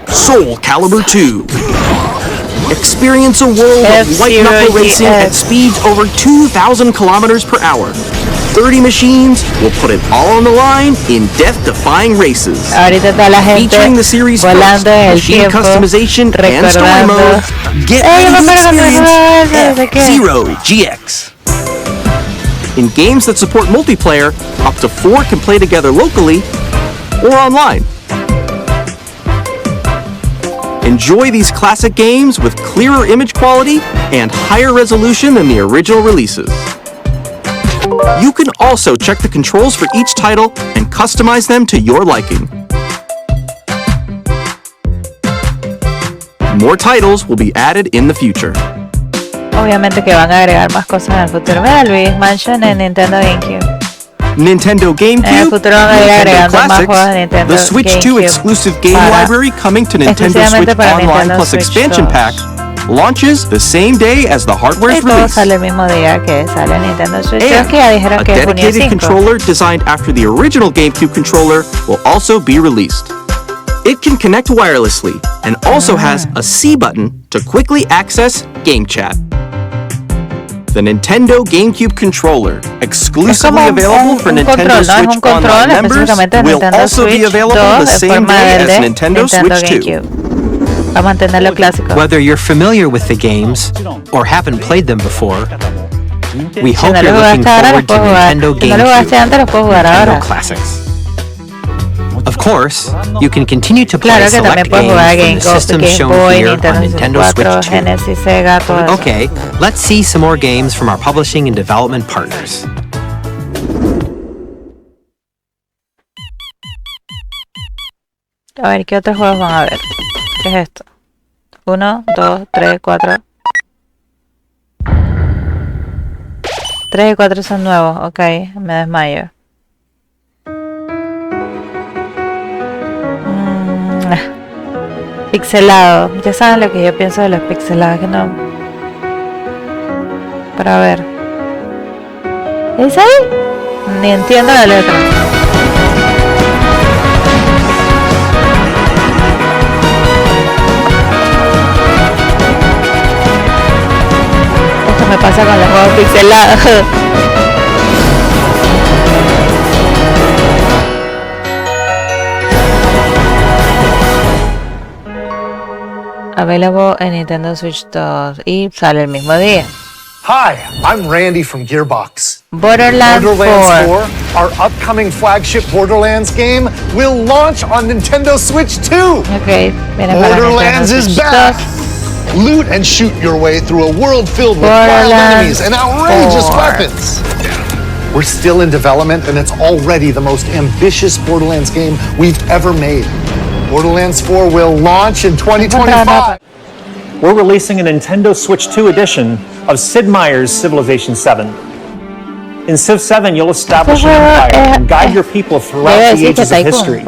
Soul Calibur 2. Experience a world of white-knuckle racing at speeds over 2,000 kilometers per hour. 30 machines will put it all on the line in death-defying races. Featuring the series first, machine customization and story mode, get ready to experience F-Zero GX. In games that support multiplayer, up to 4 can play together locally or online. Enjoy these classic games with clearer image quality and higher resolution than the original releases. You can also check the controls for each title and customize them to your liking. More titles will be added in the future. Obviamente que van a agregar más cosas en el futuro. Mira, Luis Mansion en Nintendo GameCube. Nintendo GameCube, Nintendo Classics, the Switch 2 exclusive game library coming to Nintendo Switch Online Plus expansion pack launches the same day as the hardware's release. Sale el mismo día que sale Nintendo Switch. And a dedicated controller designed after the original GameCube controller will also be released. It can connect wirelessly and also has a C button to quickly access Game Chat. The Nintendo GameCube controller, exclusively available for Nintendo Switch Online members, will also be available the same day as Nintendo Switch 2. Whether you're familiar with the games or haven't played them before, we hope you're looking forward to Nintendo GameCube Nintendo Classics. Of course, you can continue to play select games from the systems shown here on Nintendo Switch 2. Okay, let's see some more games from our publishing and development partners. A ver, ¿qué otros juegos van a ver? ¿Qué es esto? 1, 2, 3, 4. 3 y 4 son nuevos, ok, me desmayo. Pixelado, ya saben lo que yo pienso de los pixelados, que no Para ver. ¿Es ahí? Ni entiendo la letra. Esto me pasa con los juegos pixelados. Available en Nintendo Switch 2 y sale el mismo día. Hi, I'm Randy from Gearbox. Borderlands 4. Our upcoming flagship Borderlands game, will launch on Nintendo Switch 2. Okay, Borderlands is back. Loot and shoot your way through a world filled with wild enemies and outrageous weapons. We're still in development, and it's already the most ambitious Borderlands game we've ever made. Borderlands 4 will launch in 2025. We're releasing a Nintendo Switch 2 edition of Sid Meier's Civilization 7. In Civ 7, you'll establish an empire and guide your people throughout the ages of history.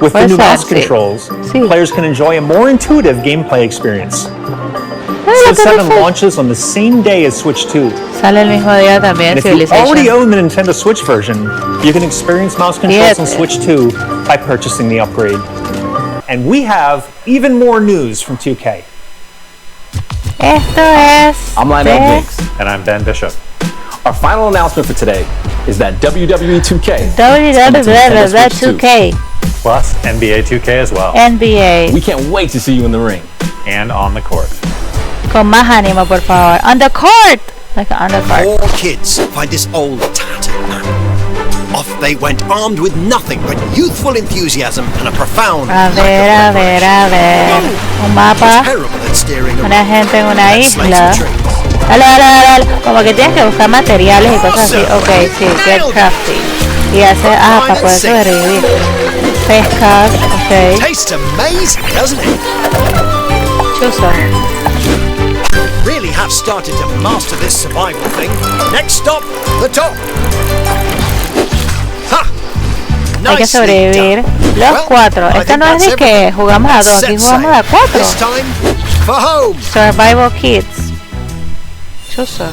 With the new mouse controls, players can enjoy a more intuitive gameplay experience. Civ 7 launches on the same day as Switch 2. Sale el mismo día también, And if you already own the Nintendo Switch version, you can experience mouse controls on Switch 2 by purchasing the upgrade. And we have even more news from 2K. Esto es I'm Lionel Biggs. And I'm Ben Bishop. Our final announcement for today is that WWE 2K. WWE 2K. Plus NBA 2K as well. NBA. We can't wait to see you in the ring. And on the court. Con más ánimo, por favor. On the court. Like on the court. Four kids find this old tattered map. Off they went armed with nothing but youthful enthusiasm and a profound A ver. Un mapa. Una gente en una isla. Dale. Como que tienes que buscar materiales y cosas así. Ok, sí, get crafty. Y hace, para poder sobrevivir. Pescas, ok. Tastes amazing, doesn't it? Chuso. Really have started to master this survival thing. Next stop, the top. Hay que sobrevivir los cuatro. Esto no es de que jugamos a dos, aquí jugamos a cuatro. Survival Kids. Chuso.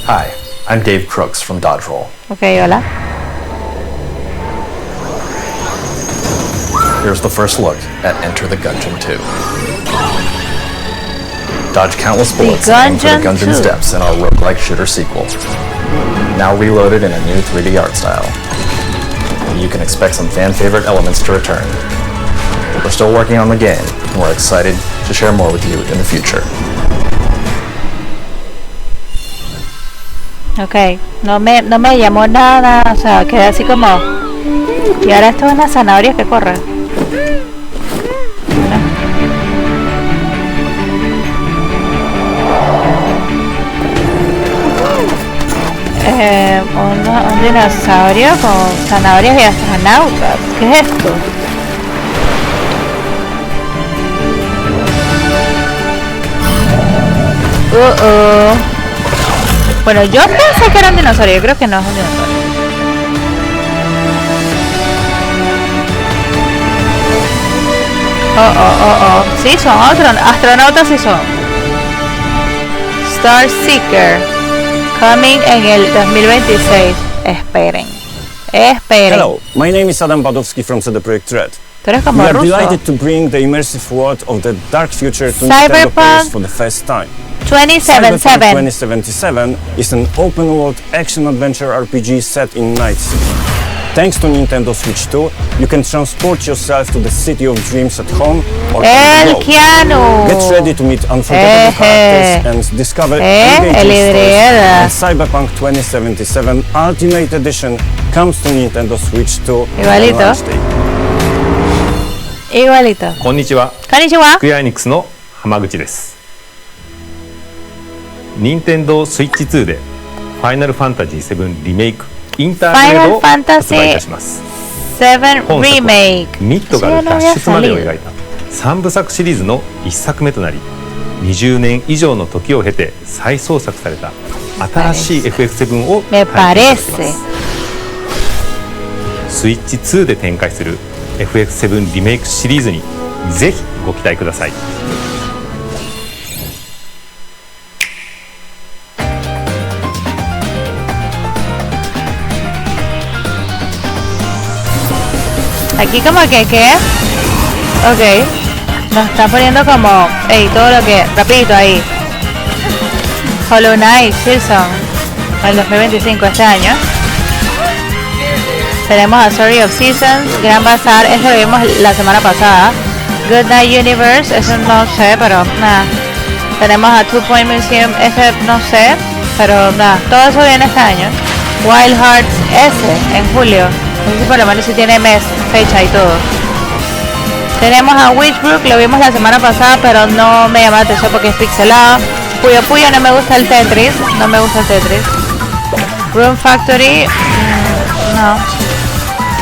Hi, I'm Dave Crooks from Dodge Roll. Ok, hola. Here's the first look at Enter the Gungeon 2. Dodge countless bullets and aim for the Gungeon's depths in our roguelike shooter sequel. Now reloaded in a new 3D art style. You can expect some fan-favorite elements to return. We're still working on the game, and we're excited to share more with you in the future. Ok, no me llamó nada, o sea, quedé así como... Y ahora esto es una zanahoria que corre. Un dinosaurio con zanahorias y astronautas. ¿Qué es esto? Bueno, yo pensé que era un dinosaurio. Yo creo que no es un dinosaurio. Sí, son astronautas, sí son. Star Seeker. Coming en el 2026. Esperen. Hello, my name is Adam Badowski from CD Projekt Red. Tú eres como We are ruso. delighted to bring the immersive world of the dark future to Nintendo players for the first time. 2077. Cyberpunk 2077 is an open-world action-adventure RPG set in Night City. Thanks to Nintendo Switch 2, you can transport yourself to the city of dreams at home or on the road. Get ready to meet unforgettable characters and discover engaging stories. And Cyberpunk 2077 Ultimate Edition comes to Nintendo Switch 2 Igualito. on launch day. Igualito. こんにちは。こんにちは。スクエアエニックスの浜口です。任天堂スイッチ2でファイナルファンタジー7リメイクインターグレードを発売いたします。7本作は Remake ミッドが脱出までを描いた3部作シリーズの1作目となり、20年以上の時を経て再創作された新しい FF7 を体験しています。スイッチ2で展開する FF7 リメイクシリーズにぜひご期待ください。Aquí como que, ¿qué? Ok. Nos están poniendo como, todo lo que, rapidito ahí. Hollow Knight, Silson, el 2025, este año. Tenemos a Story of Seasons, Gran Bazar, ese lo vimos la semana pasada. Good Night Universe, eso no sé, pero nada. Tenemos a Two Point Museum, ese no sé, pero nada, todo eso viene este año. Wild Hearts, ese, en julio. Ese por lo menos si tiene mes, fecha y todo. Tenemos a Witchbrook, lo vimos la semana pasada, pero no me llama la atención porque es pixelado. Puyo Puyo, no me gusta el Tetris, Room Factory, no.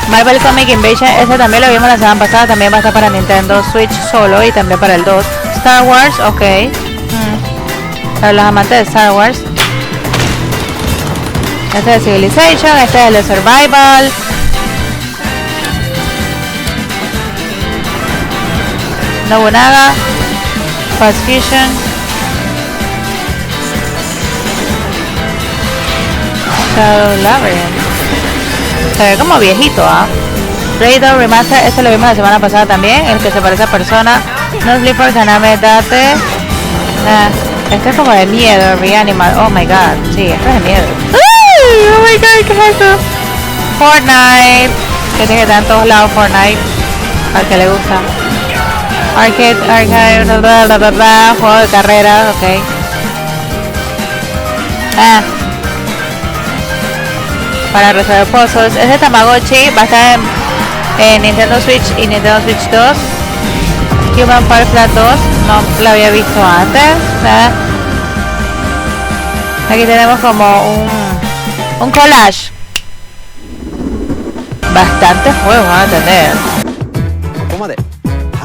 Marvel Comic Invasion, ese también lo vimos la semana pasada, también va a estar para Nintendo Switch solo y también para el 2. Star Wars, ok. Para los amantes de Star Wars. Este es de Civilization, este es el de Survival. Nobunaga, Fast Fusion. Shadow Labyrinth. Se ve como viejito, Radar Remaster, este lo vimos la semana pasada también, el que se parece a Persona. No Sleep for Kaname Date. Este es como de miedo, Reanimal. Oh my god, sí, esto es de miedo. ¡Ay! Oh my god, ¿qué es eso? Fortnite, que tiene que estar en todos lados Fortnite, al que le gusta. Arcade, juego de carrera, ok. Para resolver puzzles. Ese Tamagotchi va a estar en Nintendo Switch y Nintendo Switch 2. Human Fall Flat 2, no lo había visto antes. Aquí tenemos como un collage. Bastantes juegos van a tener.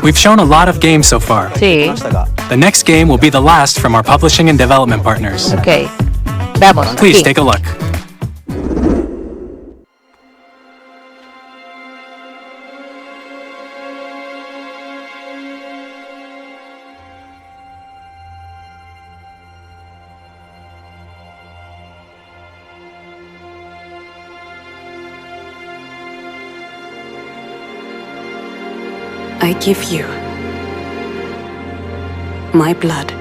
We've shown a lot of games so far. Sí. The next game will be the last from our publishing and development partners. Ok. Vamos. Please aquí. take a look. I give you my blood.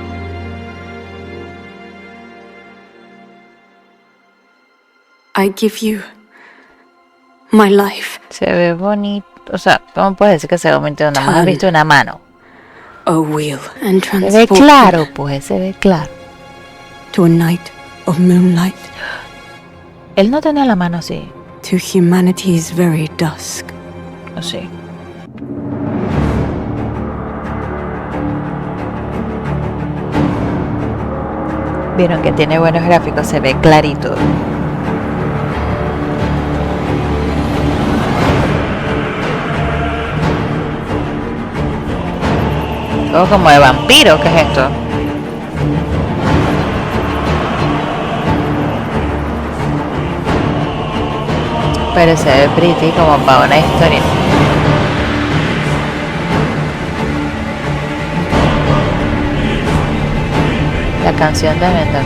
I give you my life. Se ve bonito. O sea, ¿cómo puedes decir que se ve bonito? Nada más has visto una mano. A wheel and Se ve transport claro, pues, se ve claro. to a night of moonlight. Él no tenía la mano así. To humanity's very dusk. Así. Vieron que tiene buenos gráficos, se ve clarito. Todo como de vampiro, ¿qué es esto? Pero se ve pretty como para una historia. La canción de Mental.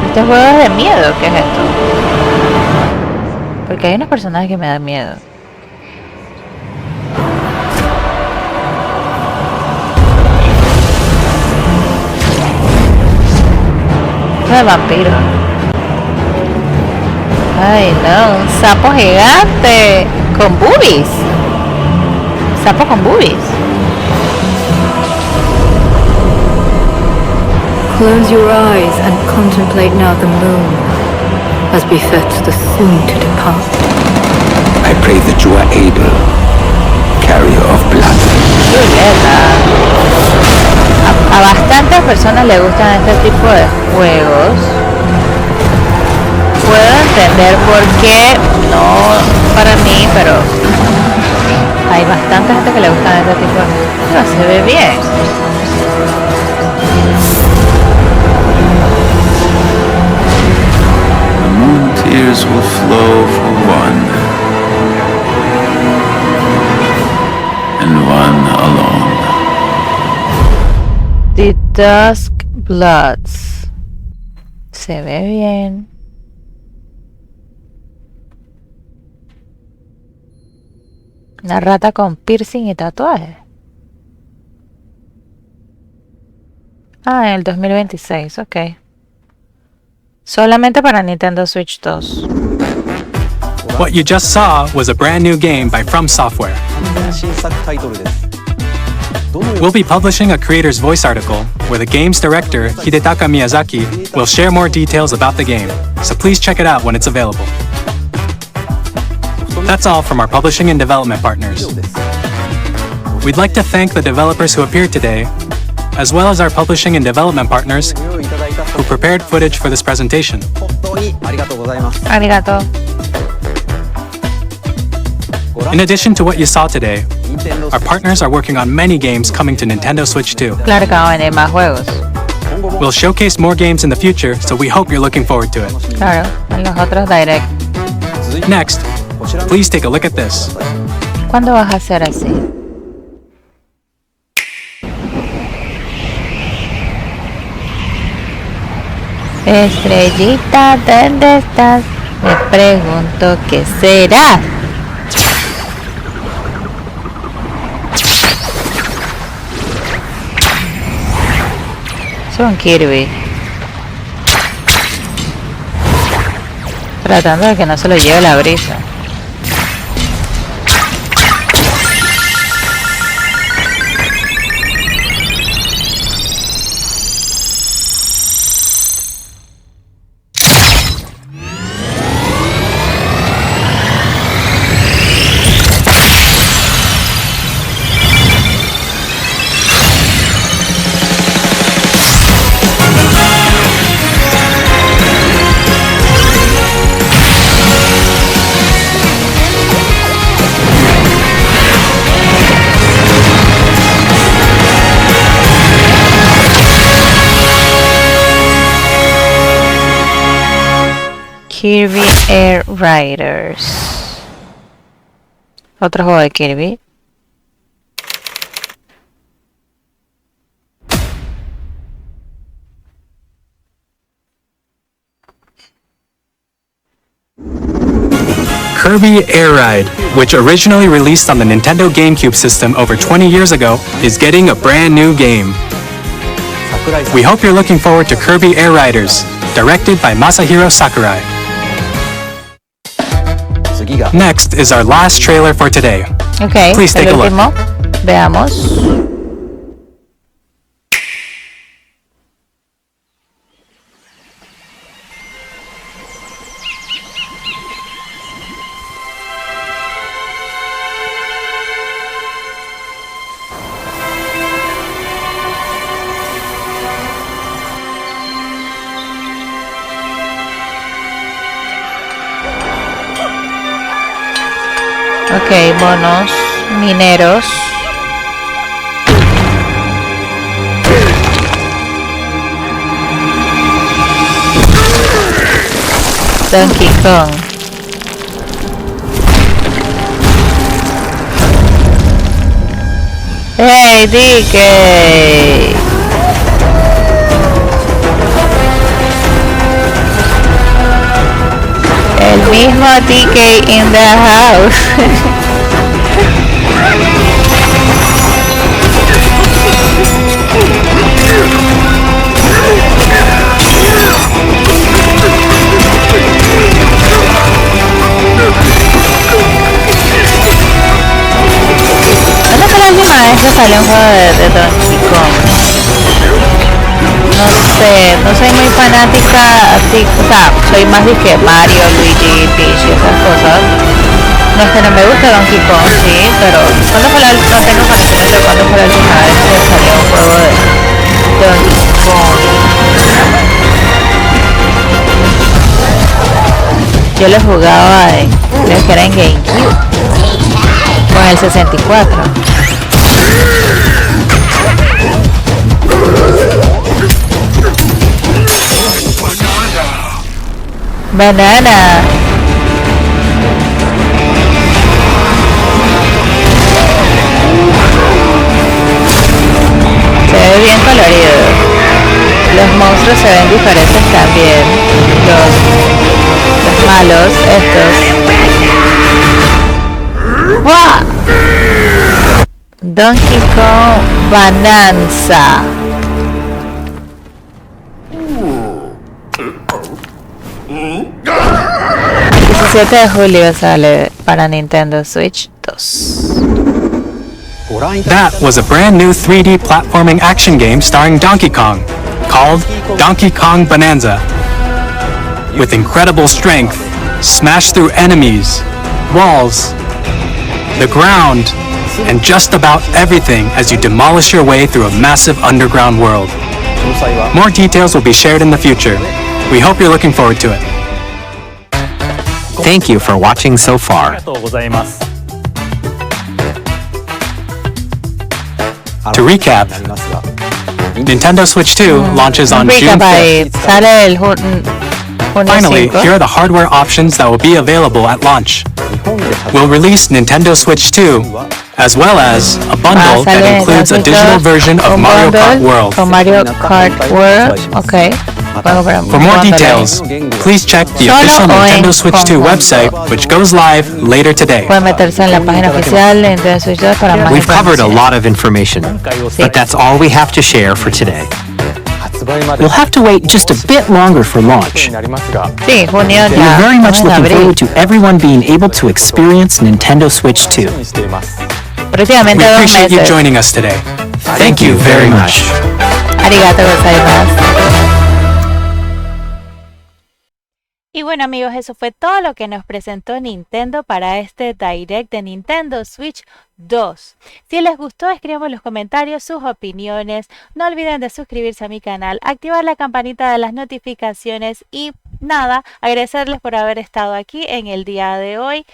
Este juego es de miedo, ¿qué es esto? Porque hay unos personajes que me dan miedo. De vampiro. Ay no, un sapo gigante con boobies. Sapo con boobies. Close your eyes and contemplate now the moon, as befits the soon to depart. I pray that you are able, carrier of blood. A bastantes personas les gustan este tipo de juegos. Puedo entender por qué no para mí, pero hay bastante gente que le gustan este tipo de juegos. No, se ve bien. The moon tears will flow for one, and one alone. The Dusk Bloods. Se ve bien. Una rata con piercing y tatuaje. Ah, en el 2026, ok. Solamente para Nintendo Switch 2. What you just saw was a brand new game by From Software. We'll be publishing a creator's voice article where the game's director, Hidetaka Miyazaki, will share more details about the game, so please check it out when it's available. That's all from our publishing and development partners. We'd like to thank the developers who appeared today, as well as our publishing and development partners who prepared footage for this presentation. Arigato. In addition to what you saw today, our partners are working on many games coming to Nintendo Switch 2. Claro que van a venir más juegos. We'll showcase more games in the future, so we hope you're looking forward to it. Claro, en los otros direct. Next, please take a look at this. ¿Cuándo vas a hacer así? Estrellita, ¿dónde estás? Me pregunto qué será. Son Kirby. Tratando de que no se lo lleve la brisa. Kirby Air Riders. Otro juego de Kirby. Kirby Air Ride, which originally released on the Nintendo GameCube system over 20 years ago, is getting a brand new game. We hope you're looking forward to Kirby Air Riders, directed by Masahiro Sakurai. Next is our last trailer for today. Okay, please take a look. Veamos. Ok, monos mineros. Donkey Kong. Hey, DK. El mismo DK in the house. ¿Cuándo fue la última vez que salió un juego de Donkey Kong? No sé, no soy muy fanática, así, o sea, soy más de que Mario, Luigi, Peach y esas cosas. No es que no me guste Donkey Kong, sí, pero ¿cuándo fue la última? No tengo conocimiento de cuándo fue la última vez que salió un juego de Donkey Kong. Yo lo jugaba en, creo que era en GameCube, con el 64. Banana. ven diferentes también. Los malos, estos. ¡Wow! Donkey Kong Bonanza. 17 de julio sale para Nintendo Switch 2. That was a brand new 3D platforming action game starring Donkey Kong, called Donkey Kong Bonanza. With incredible strength, smash through enemies, walls, the ground, and just about everything as you demolish your way through a massive underground world. More details will be shared in the future. We hope you're looking forward to it. Thank you for watching so far. To recap, Nintendo Switch 2 launches on June 5th. Finally, here are the hardware options that will be available at launch. We'll release Nintendo Switch 2, as well as a bundle that includes a digital version of Mario Kart World. Okay. For more details, please check the official Nintendo Switch 2 website, which goes live later today. We've covered a lot of information, but that's all we have to share for today. You'll have to wait just a bit longer for launch. We're very much looking forward to everyone being able to experience Nintendo Switch 2. We appreciate you joining us today. Thank you very much. Y bueno amigos, eso fue todo lo que nos presentó Nintendo para este Direct de Nintendo Switch 2. Si les gustó, escriban en los comentarios sus opiniones. No olviden de suscribirse a mi canal, activar la campanita de las notificaciones y nada, agradecerles por haber estado aquí en el día de hoy.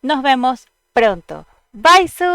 Nos vemos pronto. Bye, Su.